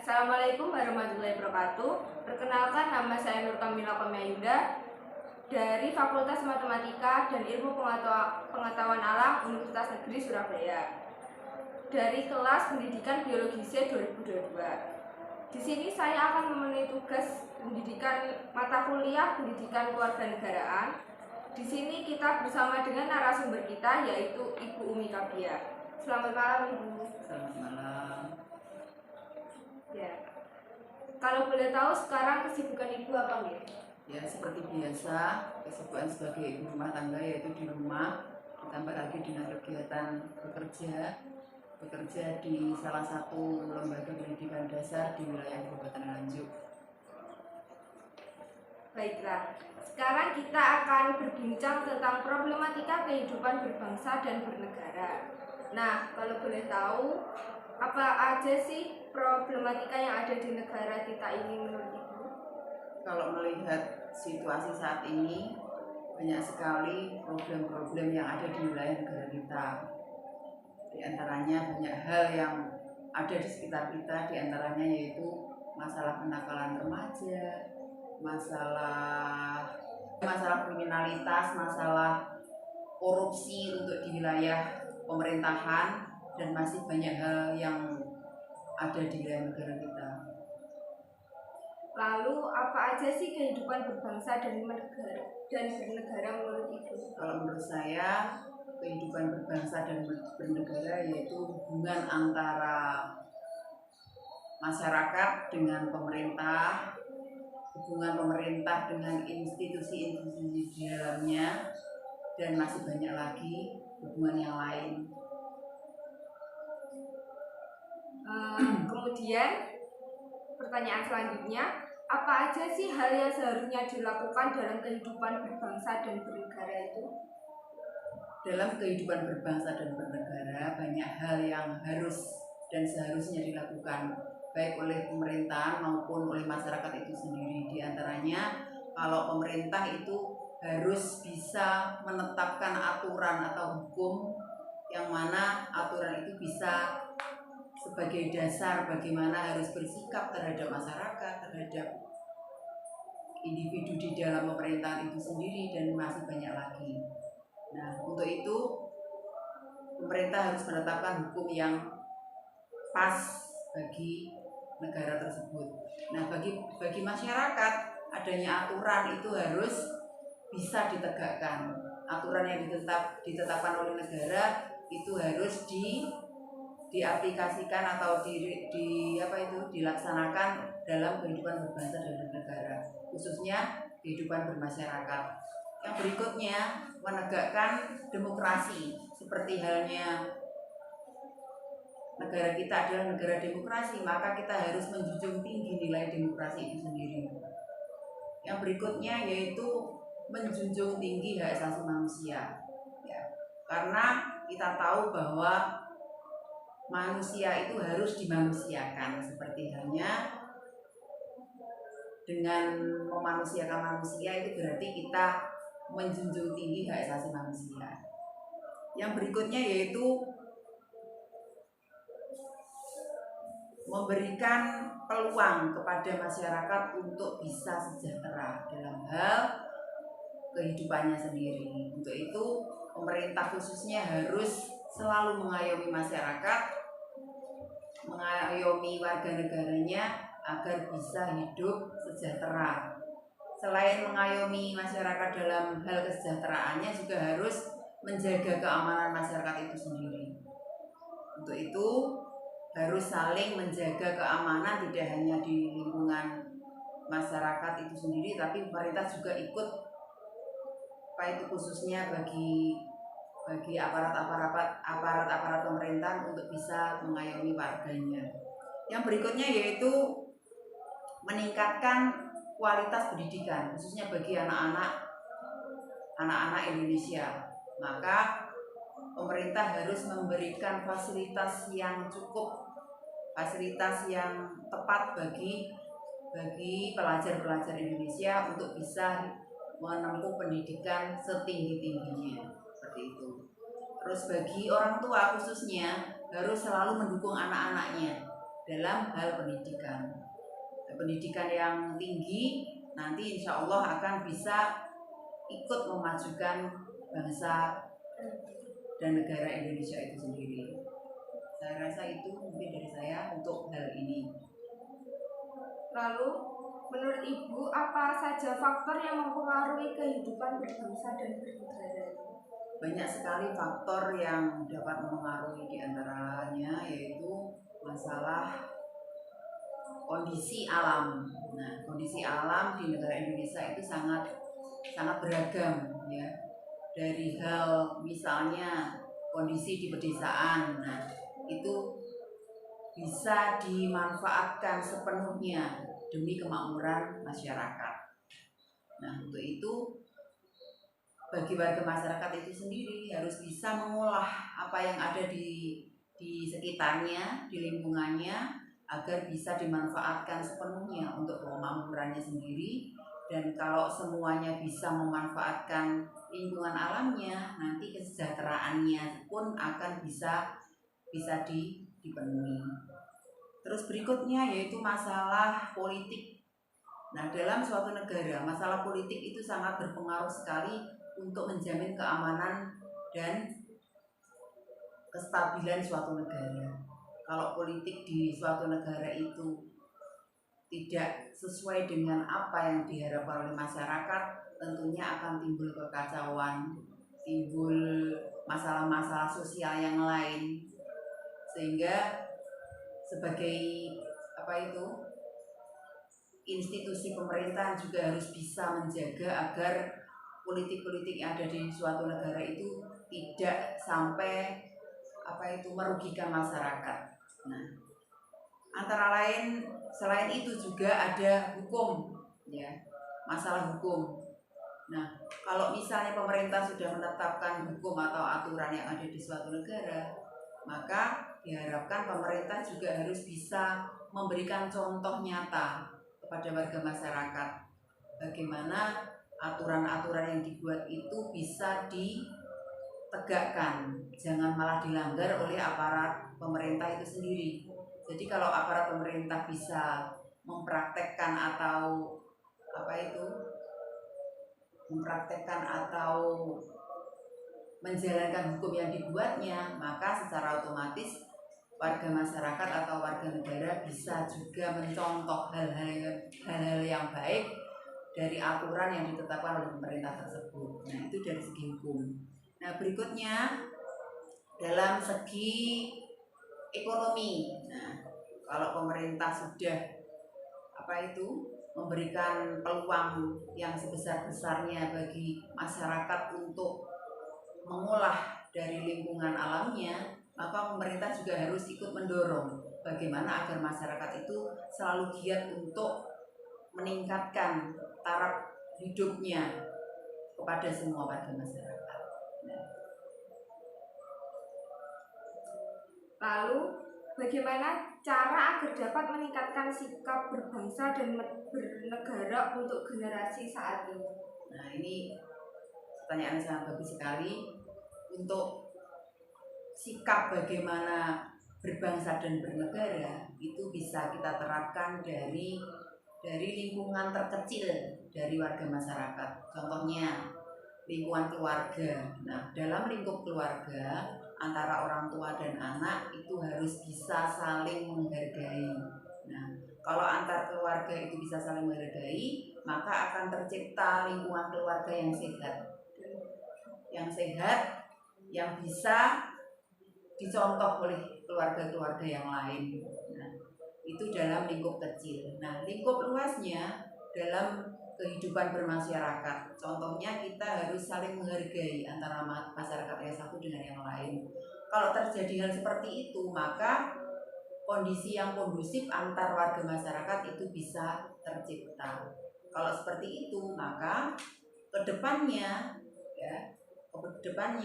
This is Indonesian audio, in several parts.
Assalamualaikum warahmatullahi wabarakatuh. Perkenalkan, nama saya Nur Kamila Komayuda dari Fakultas Matematika dan Ilmu Pengetahuan Alam Universitas Negeri Surabaya dari kelas Pendidikan Biologi C 2022. Di sini saya akan memenuhi tugas pendidikan mata kuliah Pendidikan Kewarganegaraan. Di sini kita bersama dengan narasumber kita, yaitu Ibu Umi Kabia. Selamat malam, Ibu. Selamat malam. Ya. Kalau boleh tahu sekarang kesibukan Ibu apa nih? Ya, seperti biasa, kesibukan sebagai ibu rumah tangga yaitu di rumah, ditambah lagi dengan kegiatan bekerja di salah satu lembaga pendidikan dasar di wilayah Kabupaten Nganjuk. Baiklah, sekarang kita akan berbincang tentang problematika kehidupan berbangsa dan bernegara. Nah, kalau boleh tahu, apa aja sih problematika yang ada di negara kita ini menurut Ibu? Kalau melihat situasi saat ini, banyak sekali problem-problem yang ada di wilayah negara kita. Di antaranya banyak hal yang ada di sekitar kita, di antaranya yaitu masalah kenakalan remaja, masalah kriminalitas, masalah korupsi untuk di wilayah pemerintahan, dan masih banyak hal yang ada di wilayah negara kita. Lalu apa aja sih kehidupan berbangsa dan bernegara menurut Ibu? Kalau menurut saya, kehidupan berbangsa dan bernegara yaitu hubungan antara masyarakat dengan pemerintah, hubungan pemerintah dengan institusi-institusi di dalamnya, dan masih banyak lagi hubungan yang lain. Kemudian pertanyaan selanjutnya, apa aja sih hal yang seharusnya dilakukan dalam kehidupan berbangsa dan bernegara itu? Dalam kehidupan berbangsa dan bernegara, banyak hal yang harus dan seharusnya dilakukan baik oleh pemerintah maupun oleh masyarakat itu sendiri. Di antaranya, kalau pemerintah itu harus bisa menetapkan aturan atau hukum yang mana aturan itu bisa sebagai dasar bagaimana harus bersikap terhadap masyarakat, terhadap individu di dalam pemerintahan itu sendiri, dan masih banyak lagi. Nah, untuk itu pemerintah harus menetapkan hukum yang pas bagi negara tersebut. Nah, bagi masyarakat, adanya aturan itu harus bisa ditegakkan. Aturan yang ditetapkan oleh negara itu harus diaplikasikan atau dilaksanakan dalam kehidupan berbangsa dan bernegara, khususnya kehidupan bermasyarakat. Yang berikutnya, menegakkan demokrasi. Seperti halnya negara kita adalah negara demokrasi, maka kita harus menjunjung tinggi nilai demokrasi itu sendiri. Yang berikutnya yaitu menjunjung tinggi hak asasi manusia. Ya, karena kita tahu bahwa manusia itu harus dimanusiakan, seperti halnya dengan memanusiakan manusia itu berarti kita menjunjung tinggi hak asasi manusia. Yang berikutnya yaitu memberikan peluang kepada masyarakat untuk bisa sejahtera dalam hal kehidupannya sendiri. Untuk itu, pemerintah khususnya harus selalu mengayomi masyarakat, mengayomi warga negaranya agar bisa hidup sejahtera. Selain mengayomi masyarakat dalam hal kesejahteraannya, juga harus menjaga keamanan masyarakat itu sendiri. Untuk itu harus saling menjaga keamanan, tidak hanya di lingkungan masyarakat itu sendiri, tapi pemerintah juga ikut, khususnya bagi aparat pemerintah untuk bisa mengayomi warganya. Yang berikutnya yaitu meningkatkan kualitas pendidikan, khususnya bagi anak-anak Indonesia. Maka pemerintah harus memberikan fasilitas yang cukup, fasilitas yang tepat bagi pelajar-pelajar Indonesia untuk bisa menempuh pendidikan setinggi-tingginya, seperti itu. Terus bagi orang tua khususnya harus selalu mendukung anak-anaknya dalam hal pendidikan. Pendidikan yang tinggi nanti insya Allah akan bisa ikut memajukan bangsa dan negara Indonesia itu sendiri. Saya rasa itu mungkin dari saya untuk hal ini. Lalu, menurut Ibu, apa saja faktor yang mempengaruhi kehidupan berbangsa dan bernegara? Banyak sekali faktor yang dapat mempengaruhi, diantaranya yaitu masalah kondisi alam. Nah, kondisi alam di negara Indonesia itu sangat beragam ya. Dari hal misalnya kondisi di pedesaan, nah itu bisa dimanfaatkan sepenuhnya demi kemakmuran masyarakat. Nah, untuk itu bagi warga masyarakat itu sendiri harus bisa mengolah apa yang ada di sekitarnya, di lingkungannya, agar bisa dimanfaatkan sepenuhnya untuk kemakmurannya sendiri. Dan kalau semuanya bisa memanfaatkan lingkungan alamnya, nanti kesejahteraannya pun akan bisa dipenuhi. Terus berikutnya yaitu masalah politik. Nah, dalam suatu negara, masalah politik itu sangat berpengaruh sekali untuk menjamin keamanan dan kestabilan suatu negara. Kalau politik di suatu negara itu tidak sesuai dengan apa yang diharapkan oleh masyarakat, tentunya akan timbul kekacauan, timbul masalah-masalah sosial yang lain, sehingga sebagai institusi pemerintahan juga harus bisa menjaga agar politik-politik yang ada di suatu negara itu tidak sampai merugikan masyarakat. Nah, antara lain selain itu juga ada hukum ya, masalah hukum. Nah, kalau misalnya pemerintah sudah menetapkan hukum atau aturan yang ada di suatu negara, maka diharapkan pemerintah juga harus bisa memberikan contoh nyata kepada warga masyarakat bagaimana aturan-aturan yang dibuat itu bisa ditegakkan, jangan malah dilanggar oleh aparat pemerintah itu sendiri. Jadi kalau aparat pemerintah bisa mempraktekkan atau menjalankan hukum yang dibuatnya, maka secara otomatis warga masyarakat atau warga negara bisa juga mencontoh hal-hal yang baik dari aturan yang ditetapkan oleh pemerintah tersebut. Nah, itu dari segi hukum. Nah, berikutnya dalam segi ekonomi. Nah, kalau pemerintah sudah memberikan peluang yang sebesar-besarnya bagi masyarakat untuk mengolah dari lingkungan alamnya, maka pemerintah juga harus ikut mendorong bagaimana agar masyarakat itu selalu giat untuk meningkatkan taraf hidupnya kepada semua warga masyarakat. Nah. Lalu, bagaimana cara agar dapat meningkatkan sikap berbangsa dan bernegara untuk generasi saat ini? Nah, ini pertanyaan yang sangat bagus sekali. Untuk sikap bagaimana berbangsa dan bernegara itu bisa kita terapkan dari lingkungan terkecil dari warga masyarakat. Contohnya lingkungan keluarga. Nah, dalam lingkup keluarga antara orang tua dan anak itu harus bisa saling menghargai. Nah, kalau antar keluarga itu bisa saling menghargai, maka akan tercipta lingkungan keluarga yang sehat, yang bisa dicontoh oleh keluarga-keluarga yang lain. Nah, itu dalam lingkup kecil. Nah, lingkup luasnya dalam kehidupan bermasyarakat. Contohnya kita harus saling menghargai antara masyarakat yang satu dengan yang lain. Kalau terjadi hal seperti itu, maka kondisi yang kondusif antar warga masyarakat itu bisa tercipta. Kalau seperti itu, maka kedepannya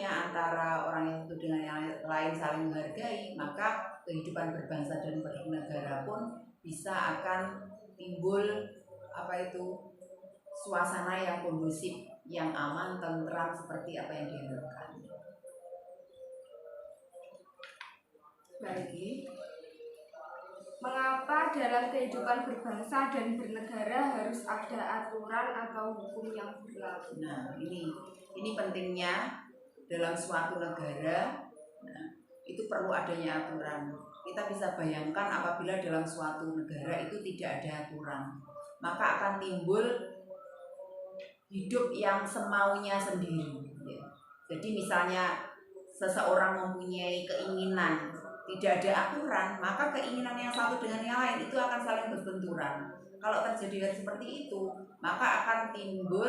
antara orang yang satu dengan yang lain saling menghargai, maka kehidupan berbangsa dan bernegara pun bisa akan timbul suasana yang kondusif, yang aman, tentram seperti apa yang diharapkan. Lagi, Mengapa dalam kehidupan berbangsa dan bernegara harus ada aturan atau hukum yang berlaku? Nah, ini pentingnya dalam suatu negara. Nah, itu perlu adanya aturan. Kita bisa bayangkan apabila dalam suatu negara itu tidak ada aturan, maka akan timbul hidup yang semaunya sendiri. Ya. Jadi misalnya seseorang mempunyai keinginan, tidak ada aturan, maka keinginan yang satu dengan yang lain itu akan saling berbenturan. Kalau terjadi hal seperti itu, maka akan timbul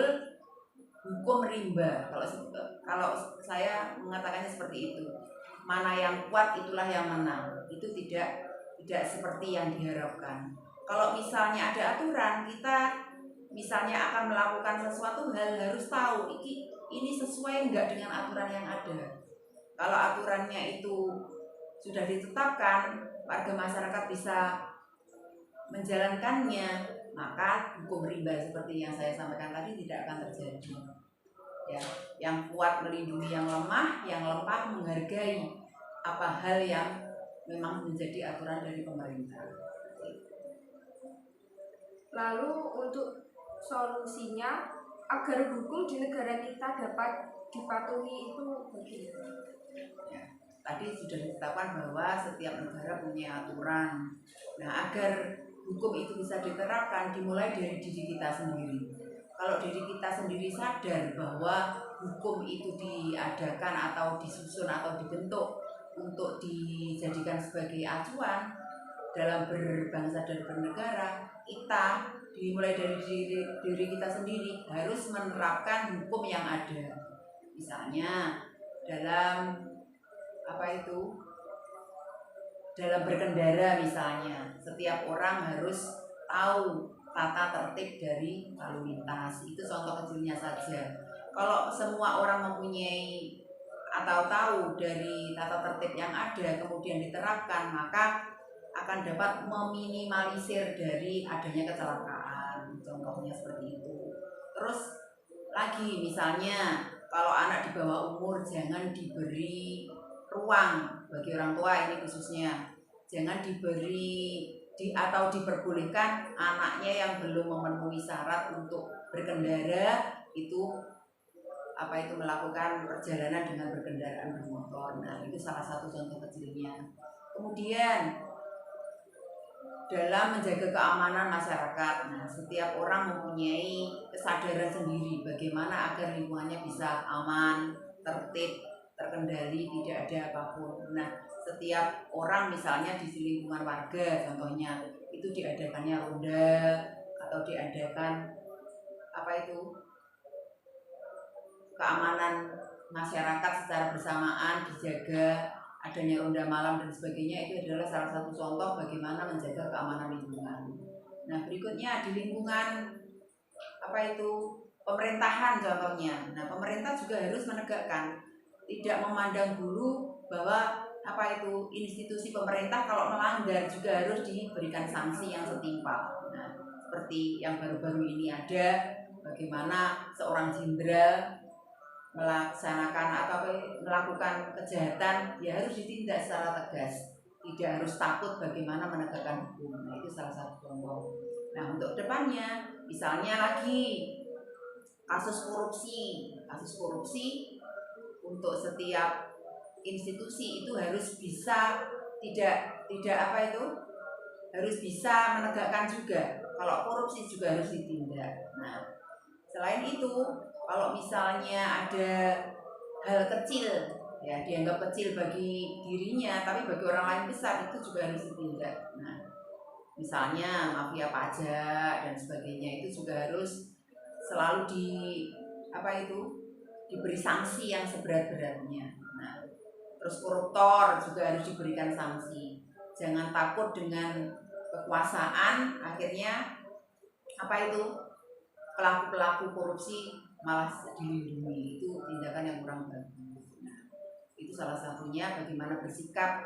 hukum rimba. Kalau saya mengatakannya seperti itu, mana yang kuat itulah yang menang. Itu tidak seperti yang diharapkan. Kalau misalnya ada aturan, kita misalnya akan melakukan sesuatu hal harus tahu ini sesuai enggak dengan aturan yang ada. Kalau aturannya itu sudah ditetapkan, warga masyarakat bisa menjalankannya, maka hukum rimba seperti yang saya sampaikan tadi tidak akan terjadi. Ya, yang kuat melindungi yang lemah, yang lemah menghargai apa hal yang memang menjadi aturan dari pemerintah. Lalu untuk solusinya agar hukum di negara kita dapat dipatuhi itu bagaimana? Ya, tadi sudah ditetapkan bahwa setiap negara punya aturan. Nah, agar hukum itu bisa diterapkan dimulai dari diri kita sendiri. Kalau diri kita sendiri sadar bahwa hukum itu diadakan atau disusun atau dibentuk untuk dijadikan sebagai acuan dalam berbangsa dan bernegara, kita dimulai dari diri kita sendiri harus menerapkan hukum yang ada. Misalnya dalam dalam berkendara misalnya, setiap orang harus tahu tata tertib dari lalu lintas. Itu contoh kecilnya saja. Kalau semua orang mempunyai atau tahu dari tata tertib yang ada kemudian diterapkan, maka akan dapat meminimalisir dari adanya kecelakaan. Contohnya seperti itu. Terus lagi misalnya kalau anak di bawah umur jangan diberi ruang, bagi orang tua ini khususnya jangan diberi atau diperbolehkan anaknya yang belum memenuhi syarat untuk berkendara itu melakukan perjalanan dengan berkendaraan bermotor. Nah, itu salah satu contoh kecilnya. Kemudian dalam menjaga keamanan masyarakat, nah setiap orang mempunyai kesadaran sendiri bagaimana agar lingkungannya bisa aman, tertib, terkendali, tidak ada apapun. Nah, setiap orang misalnya di lingkungan warga contohnya itu diadakannya ronda atau diadakan keamanan masyarakat secara bersamaan, dijaga adanya ronda malam dan sebagainya, itu adalah salah satu contoh bagaimana menjaga keamanan lingkungan. Nah, berikutnya di lingkungan pemerintahan contohnya. Nah, pemerintah juga harus menegakkan, tidak memandang dulu bahwa institusi pemerintah kalau melanggar juga harus diberikan sanksi yang setimpal. Nah, seperti yang baru-baru ini ada bagaimana seorang jenderal melaksanakan atau melakukan kejahatan, ya harus ditindak secara tegas, tidak harus takut bagaimana menegakkan hukum. Nah, itu salah satu contoh. Nah, untuk depannya misalnya lagi kasus korupsi untuk setiap institusi itu harus bisa harus bisa menegakkan juga. Kalau korupsi juga harus ditindak. Nah, selain itu kalau misalnya ada hal kecil ya dianggap kecil bagi dirinya tapi bagi orang lain besar, itu juga harus ditindak. Nah, misalnya mafia pajak dan sebagainya itu juga harus selalu diberi sanksi yang seberat-beratnya. Nah, terus koruptor juga harus diberikan sanksi. Jangan takut dengan kekuasaan, akhirnya pelaku-pelaku korupsi malah dilindungi. Itu tindakan yang kurang bagus. Nah, itu salah satunya bagaimana bersikap.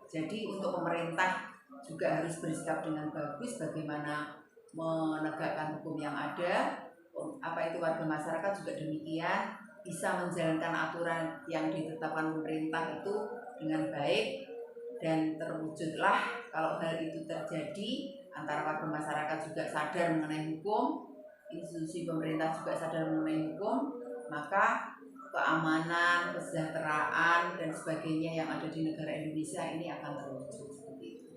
Jadi untuk pemerintah juga harus bersikap dengan bagus, bagaimana menegakkan hukum yang ada. Warga masyarakat juga demikian, bisa menjalankan aturan yang ditetapkan pemerintah itu dengan baik, dan terwujudlah kalau hal itu terjadi antara warga masyarakat juga sadar mengenai hukum, institusi pemerintah juga sadar mengenai hukum, maka keamanan, kesejahteraan dan sebagainya yang ada di negara Indonesia ini akan terwujud seperti itu.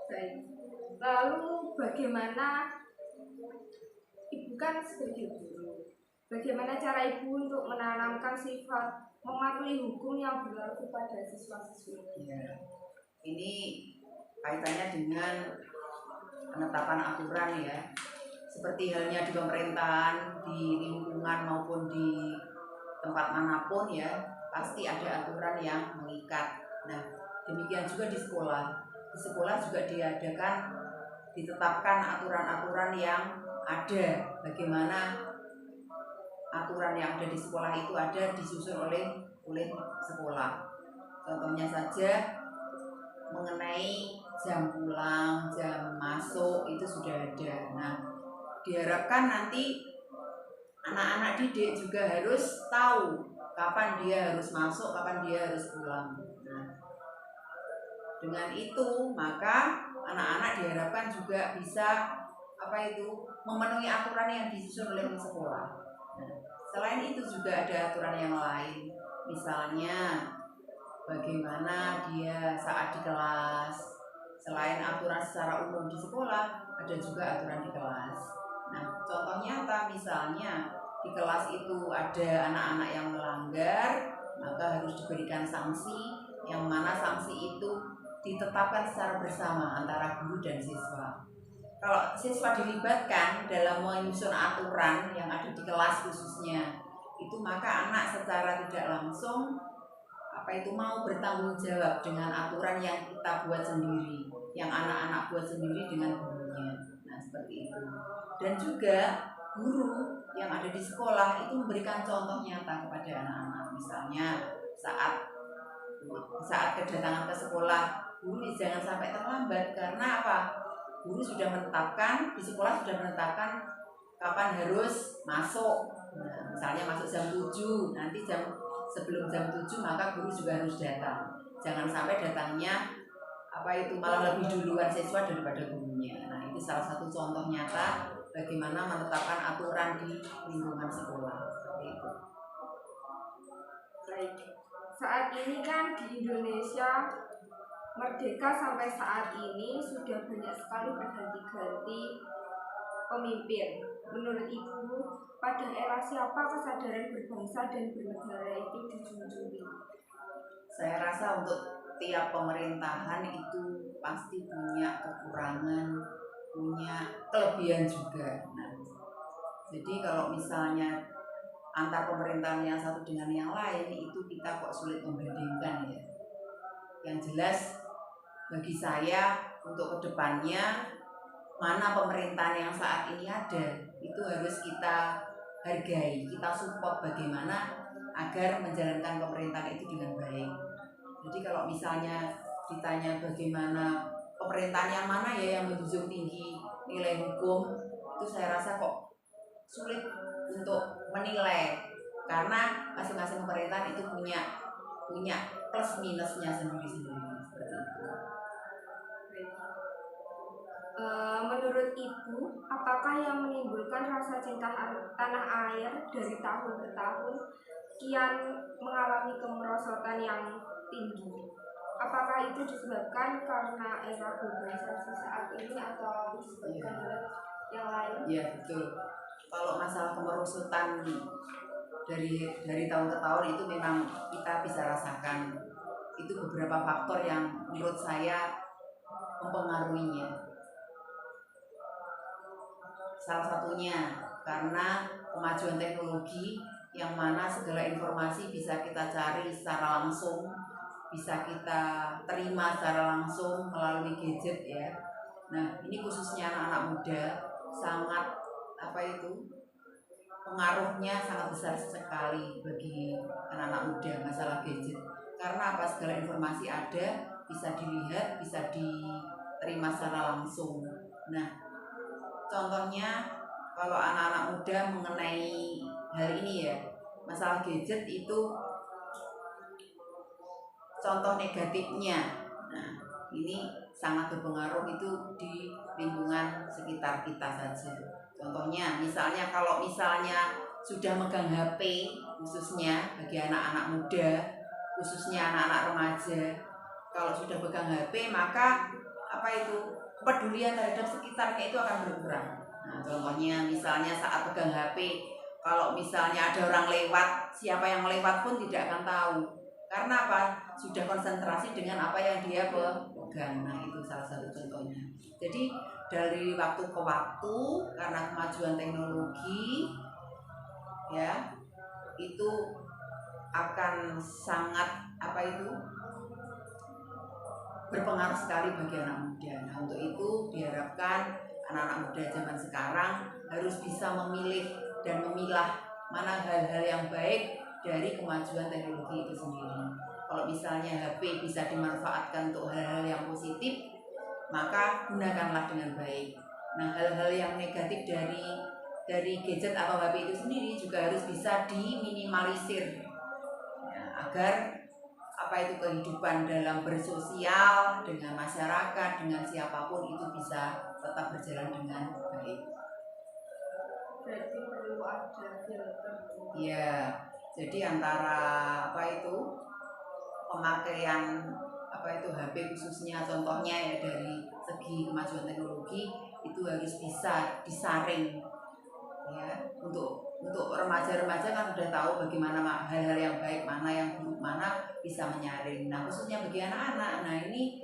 Baik. Lalu bagaimana Ibu kan sebagai guru? Bagaimana cara Ibu untuk menanamkan sifat mematuhi hukum yang berlaku pada siswa-siswi? Ya, ini kaitannya dengan penetapan aturan ya. Seperti halnya di pemerintahan, di lingkungan maupun di tempat manapun ya, pasti ada aturan yang mengikat. Nah, demikian juga di sekolah. Di sekolah juga ditetapkan aturan-aturan yang ada. Bagaimana aturan yang ada di sekolah itu ada disusun oleh sekolah. Contohnya saja mengenai jam pulang, jam masuk itu sudah ada. Nah, diharapkan nanti anak-anak didik juga harus tahu kapan dia harus masuk, kapan dia harus pulang. Nah, dengan itu maka anak-anak diharapkan juga bisa memenuhi aturan yang disusun oleh sekolah. Nah, selain itu juga ada aturan yang lain, misalnya bagaimana dia saat di kelas. Selain aturan secara umum di sekolah, ada juga aturan di kelas. Nah, contoh nyata misalnya di kelas itu ada anak-anak yang melanggar, maka harus diberikan sanksi, yang mana sanksi itu ditetapkan secara bersama antara guru dan siswa. Kalau siswa dilibatkan dalam menyusun aturan yang ada di kelas khususnya, itu maka anak secara tidak langsung mau bertanggung jawab dengan aturan yang kita buat sendiri, yang anak-anak buat sendiri dengan gurunya. Nah, seperti itu. Dan juga guru yang ada di sekolah itu memberikan contoh nyata kepada anak-anak. Misalnya saat kedatangan ke sekolah, guru jangan sampai terlambat. Karena apa? Guru sudah menetapkan, di sekolah sudah menetapkan kapan harus masuk. Nah, misalnya masuk jam 7, nanti sebelum jam 7 maka guru juga harus datang. Jangan sampai datangnya malah lebih duluan siswa daripada gurunya. Nah, itu salah satu contoh nyata bagaimana menetapkan aturan di lingkungan sekolah. Seperti itu. Baik. Saat ini kan di Indonesia merdeka sampai saat ini sudah banyak sekali berganti-ganti pemimpin. Menurut Ibu, pada era siapa kesadaran berbangsa dan bernegara itu dijunjung? Saya rasa untuk tiap pemerintahan itu pasti punya kekurangan, punya kelebihan juga. Nah, jadi kalau misalnya antar pemerintahan yang satu dengan yang lain itu kita kok sulit membandingkan ya. Yang jelas bagi saya untuk kedepannya mana pemerintahan yang saat ini ada itu harus kita hargai, kita support bagaimana agar menjalankan pemerintahan itu dengan baik. Jadi kalau misalnya ditanya bagaimana pemerintahan yang mana ya yang menjunjung tinggi nilai hukum, itu saya rasa kok sulit untuk menilai karena masing-masing pemerintahan itu punya plus minusnya sendiri-sendiri seperti itu. Menurut Ibu, apakah yang menimbulkan rasa cinta tanah air dari tahun ke tahun kian mengalami kemerosotan yang tinggi? Apakah itu disebabkan karena era globalisasi saat ini atau disebabkan oleh yang lain? Iya, betul. Kalau masalah kemerosotan dari tahun ke tahun itu memang kita bisa rasakan. Itu beberapa faktor yang menurut saya mempengaruhinya. Salah satunya karena kemajuan teknologi yang mana segala informasi bisa kita cari secara langsung, bisa kita terima secara langsung melalui gadget ya. Nah, ini khususnya anak-anak muda sangat pengaruhnya sangat besar sekali bagi anak-anak muda masalah gadget. Karena segala informasi ada, bisa dilihat, bisa diterima secara langsung. Nah, contohnya kalau anak-anak muda mengenai hal ini ya, masalah gadget itu contoh negatifnya. Nah, ini sangat berpengaruh itu di lingkungan sekitar kita saja. Contohnya, misalnya kalau misalnya sudah megang HP, khususnya bagi anak-anak muda, khususnya anak-anak remaja, kalau sudah pegang HP maka apa itu kepedulian terhadap sekitarnya itu akan berkurang. Nah, contohnya misalnya saat pegang HP, kalau misalnya ada orang lewat, siapa yang lewat pun tidak akan tahu. Karena apa? Sudah konsentrasi dengan apa yang dia pegang. Nah, itu salah satu contohnya. Jadi dari waktu ke waktu karena kemajuan teknologi ya, itu akan sangat apa itu berpengaruh sekali bagi anak muda. Nah, untuk itu diharapkan anak-anak muda zaman sekarang harus bisa memilih dan memilah mana hal-hal yang baik dari kemajuan teknologi itu sendiri. Kalau misalnya HP bisa dimanfaatkan untuk hal-hal yang positif, maka gunakanlah dengan baik. Nah, hal-hal yang negatif dari gadget atau HP itu sendiri juga harus bisa diminimalisir ya, agar apa itu kehidupan dalam bersosial dengan masyarakat, dengan siapapun itu bisa tetap berjalan dengan baik. Berarti perlu ada filter. Ya, jadi antara apa itu pemakaian apa itu HP khususnya contohnya ya dari segi kemajuan teknologi itu harus bisa disaring ya untuk remaja-remaja kan sudah tahu bagaimana hal-hal yang baik mana yang buruk mana bisa menyaring. Nah khususnya bagi anak-anak, nah ini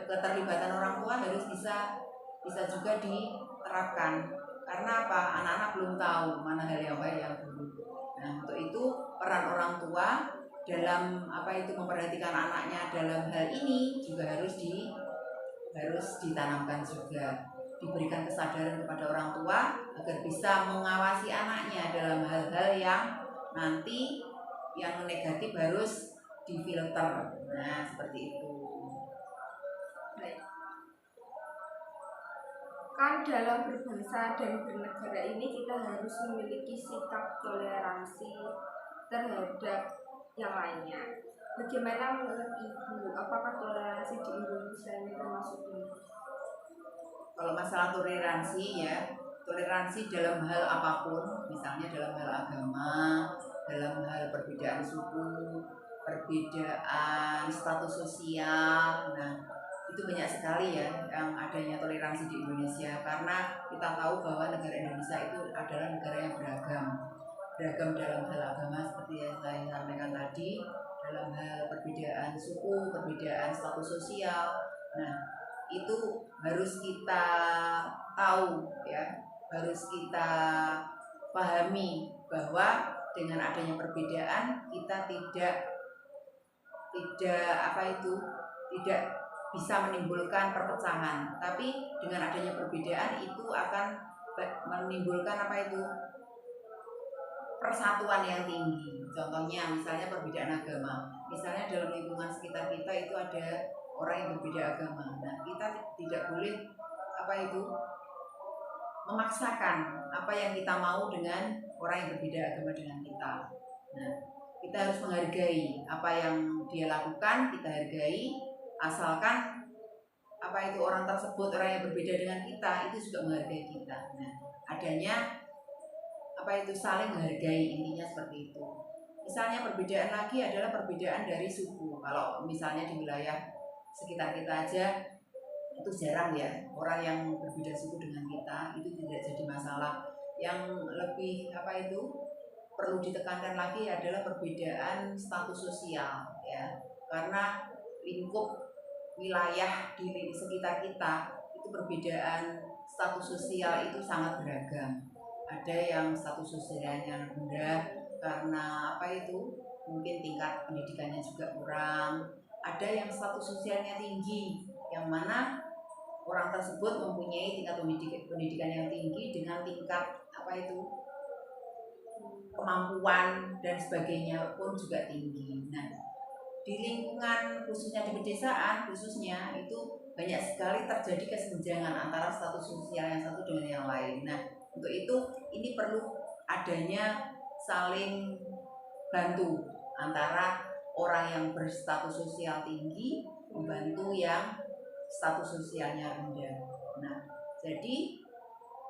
keterlibatan orang tua harus bisa juga diterapkan karena apa anak-anak belum tahu mana hal yang baik yang buruk. Nah untuk itu peran orang tua dalam apa itu memperhatikan anaknya dalam hal ini juga harus ditanamkan juga, diberikan kesadaran kepada orang tua agar bisa mengawasi anaknya dalam hal-hal yang nanti yang negatif harus difilter. Nah seperti itu. Baik. Kan dalam berbangsa dan bernegara ini kita harus memiliki sikap toleransi terhadap yang lainnya. Bagaimana menurut Ibu, apakah toleransi di Indonesia ini termasuk ini? Kalau masalah toleransi ya, toleransi dalam hal apapun, misalnya dalam hal agama, dalam hal perbedaan suku, perbedaan status sosial. Nah, itu banyak sekali ya yang adanya toleransi di Indonesia karena kita tahu bahwa negara Indonesia itu adalah negara yang beragam dalam hal agama seperti yang saya sampaikan tadi, dalam hal perbedaan suku, perbedaan status sosial. Nah, itu harus kita tahu ya, harus kita pahami bahwa dengan adanya perbedaan kita tidak apa itu tidak bisa menimbulkan perpecahan, tapi dengan adanya perbedaan itu akan menimbulkan apa itu persatuan yang tinggi. Contohnya misalnya perbedaan agama, misalnya dalam lingkungan sekitar kita itu ada orang yang berbeda agama. Nah kita tidak boleh apa itu memaksakan apa yang kita mau dengan orang yang berbeda agama dengan kita. Nah kita harus menghargai apa yang dia lakukan, kita hargai asalkan apa itu orang tersebut orang yang berbeda dengan kita itu juga menghargai kita. Nah adanya apa itu saling menghargai, intinya seperti itu. Misalnya perbedaan lagi adalah perbedaan dari suku. Kalau misalnya di wilayah sekitar kita aja itu jarang ya orang yang berbeda suku dengan kita, itu tidak jadi masalah. Yang lebih apa itu perlu ditekankan lagi adalah perbedaan status sosial ya, karena lingkup wilayah di sekitar kita itu perbedaan status sosial itu sangat beragam. Ada yang status sosialnya rendah karena apa itu mungkin tingkat pendidikannya juga kurang. Ada yang status sosialnya tinggi, yang mana orang tersebut mempunyai tingkat pendidikan yang tinggi dengan tingkat apa itu kemampuan dan sebagainya pun juga tinggi. Nah, di lingkungan khususnya di pedesaan khususnya itu banyak sekali terjadi kesenjangan antara status sosial yang satu dengan yang lain. Nah, untuk itu ini perlu adanya saling bantu antara orang yang berstatus sosial tinggi membantu yang status sosialnya rendah. Nah, jadi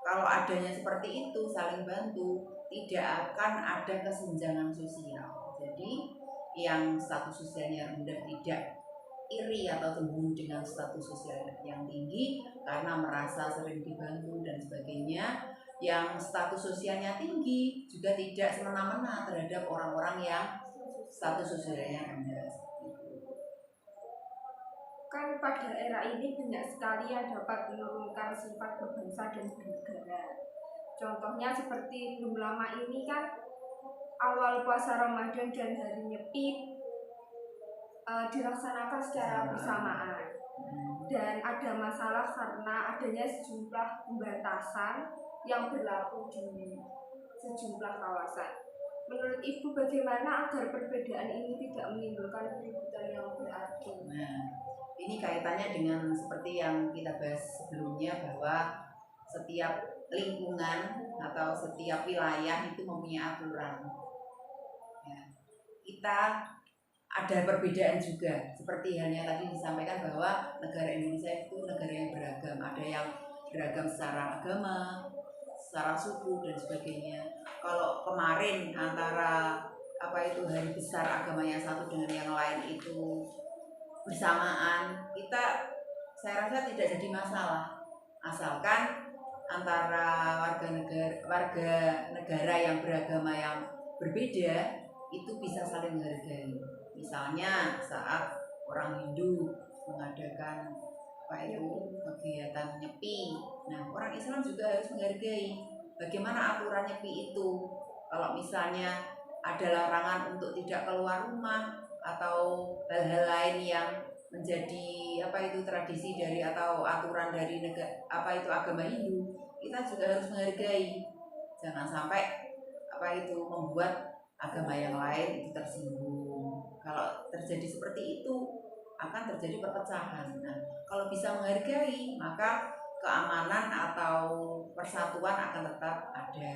kalau adanya seperti itu saling bantu, tidak akan ada kesenjangan sosial. Jadi yang status sosialnya rendah tidak iri atau cemburu dengan status sosial yang tinggi karena merasa sering dibantu dan sebagainya. Yang status sosialnya tinggi juga tidak semena-mena terhadap orang-orang yang status sosialnya rendah. Kan pada era ini banyak sekali yang dapat menurunkan sifat berbangsa dan bernegara. Contohnya seperti belum lama ini kan awal puasa Ramadan dan hari Nyepi dilaksanakan secara bersamaan. Dan ada masalah karena adanya sejumlah pembatasan yang berlaku di sejumlah kawasan. Menurut Ibu bagaimana agar perbedaan ini tidak menimbulkan keributan yang berarti? Nah, ini kaitannya dengan seperti yang kita bahas sebelumnya bahwa setiap lingkungan atau setiap wilayah itu mempunyai aturan. Ya, kita ada perbedaan juga, seperti halnya tadi disampaikan bahwa negara Indonesia itu negara yang beragam, ada yang beragam secara agama, secara suku dan sebagainya. Kalau kemarin antara hari besar agama yang satu dengan yang lain itu bersamaan, saya rasa tidak jadi masalah, asalkan antara warga negara yang beragama yang berbeda itu bisa saling menghargai. Misalnya saat orang Hindu mengadakan kegiatan Nyepi, nah orang Islam juga harus menghargai bagaimana aturan Nyepi itu. Kalau misalnya ada larangan untuk tidak keluar rumah atau hal-hal lain yang menjadi tradisi dari atau aturan dari agama Hindu, kita juga harus menghargai. Jangan sampai membuat agama yang lain itu tersinggung. Kalau terjadi seperti itu akan terjadi perpecahan. Nah, kalau bisa menghargai, maka keamanan atau persatuan akan tetap ada.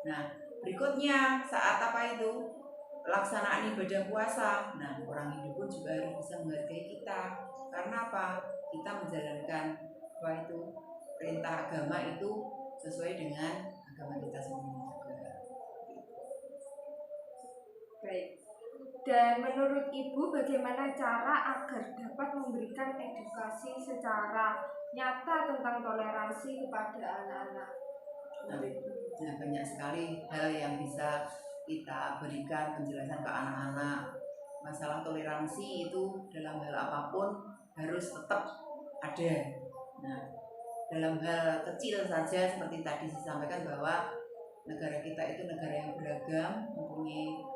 Nah, berikutnya saat pelaksanaan ibadah puasa. Nah, orang Hindu pun juga harus bisa menghargai kita. Karena apa? Kita menjalankan perintah agama itu sesuai dengan agama kita sendiri juga. Baik. Dan menurut Ibu bagaimana cara agar dapat memberikan edukasi secara nyata tentang toleransi kepada anak-anak? Nah, banyak sekali hal yang bisa kita berikan penjelasan ke anak-anak. Masalah toleransi itu dalam hal apapun harus tetap ada. Nah, dalam hal kecil saja seperti tadi disampaikan bahwa negara kita itu negara yang beragam, mempunyai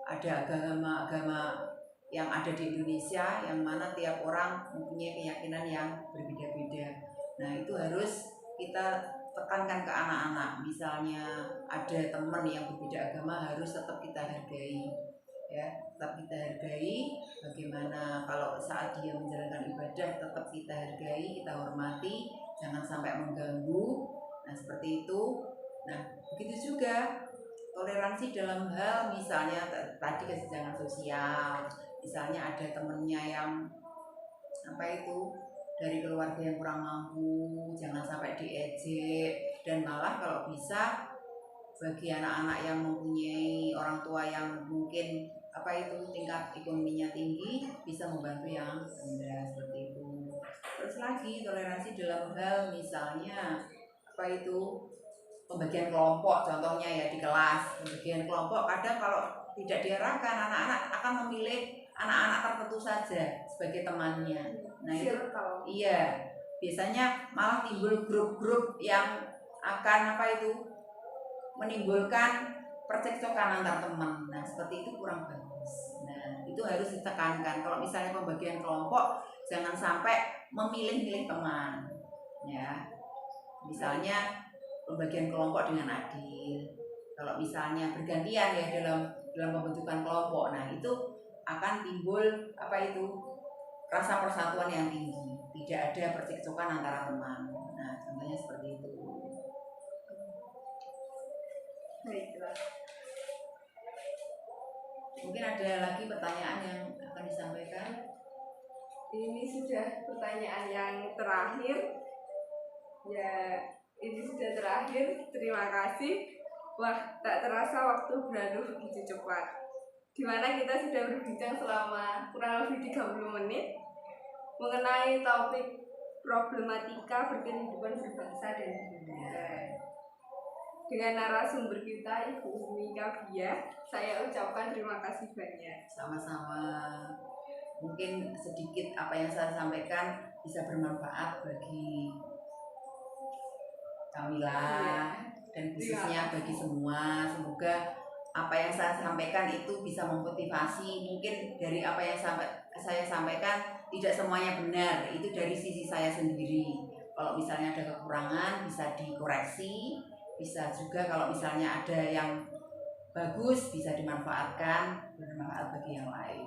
ada agama-agama yang ada di Indonesia, yang mana tiap orang mempunyai keyakinan yang berbeda-beda. Nah, itu harus kita tekankan ke anak-anak. Misalnya ada teman yang berbeda agama, harus tetap kita hargai, ya, tetap kita hargai. Bagaimana kalau saat dia menjalankan ibadah, tetap kita hargai, kita hormati, jangan sampai mengganggu. Nah, seperti itu. Nah, begitu juga toleransi dalam hal misalnya tadi kesenjangan sosial. Misalnya ada temennya yang dari keluarga yang kurang mampu, jangan sampai diejek. Dan malah kalau bisa bagi anak-anak yang mempunyai orang tua yang mungkin tingkat ekonominya tinggi, bisa membantu yang rendah, seperti itu. Terus lagi toleransi dalam hal misalnya pembagian kelompok, contohnya ya di kelas pembagian kelompok, kadang kalau tidak diarahkan anak-anak akan memilih anak-anak tertentu saja sebagai temannya. Nah, itu iya, biasanya malah timbul grup-grup yang akan menimbulkan percekcokan antar teman. Nah, seperti itu kurang bagus. Nah, itu harus ditekankan. Kalau misalnya pembagian kelompok, jangan sampai memilih-milih teman, ya. Misalnya pembagian kelompok dengan adil. Kalau misalnya bergantian ya dalam pembentukan kelompok, nah itu akan timbul rasa persatuan yang tinggi. Tidak ada percekcokan antara teman. Nah, contohnya seperti itu. Baiklah. Mungkin ada lagi pertanyaan yang akan disampaikan. Ini sudah pertanyaan yang terakhir. Ya, ini sudah terakhir. Terima kasih. Wah, tak terasa waktu berlalu begitu cepat. Dimana kita sudah berbincang selama kurang lebih 30 menit mengenai topik problematika berkehidupan berbangsa dan bernegara. Dengan narasumber kita, Ibu Umi Kabia, saya ucapkan terima kasih banyak. Sama-sama. Mungkin sedikit apa yang saya sampaikan bisa bermanfaat bagi Kamila dan khususnya bagi semua. Semoga apa yang saya sampaikan itu bisa memotivasi. Mungkin dari apa yang saya sampaikan tidak semuanya benar, itu dari sisi saya sendiri. Kalau misalnya ada kekurangan bisa dikoreksi, bisa juga kalau misalnya ada yang bagus bisa dimanfaatkan, bermanfaat bagi yang lain.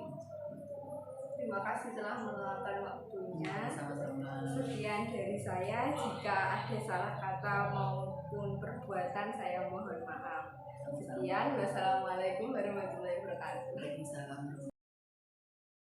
Terima kasih telah meluangkan waktunya. Sama-sama. Sekian dari saya. Jika ada salah kata maupun perbuatan, saya mohon maaf. Sekian. Wassalamualaikum warahmatullahi wabarakatuh. Waalaikumsalam.